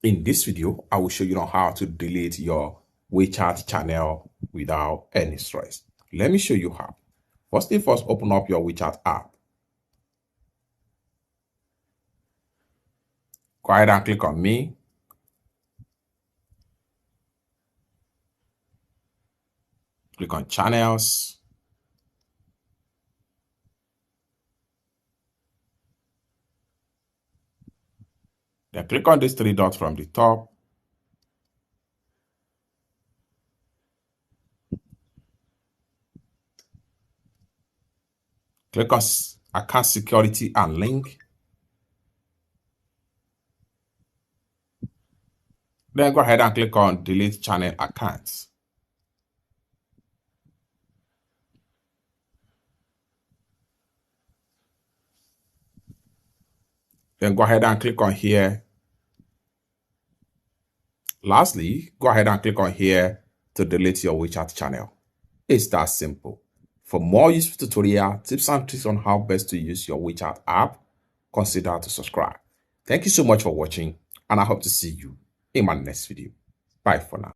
In this video, I will show you how to delete your WeChat channel without any stress. Let me show you how. First thing first, open up your WeChat app. Go ahead and click on me. Click on channels. Then click on these three dots from the top. Click on account security and link. Then go ahead and click on delete channel accounts. Then go ahead and click on here. Lastly, go ahead and click on here to delete your WeChat channel. It's that simple. For more useful tutorial, tips and tricks on how best to use your WeChat app, consider to subscribe. Thank you so much for watching, and I hope to see you in my next video. Bye for now.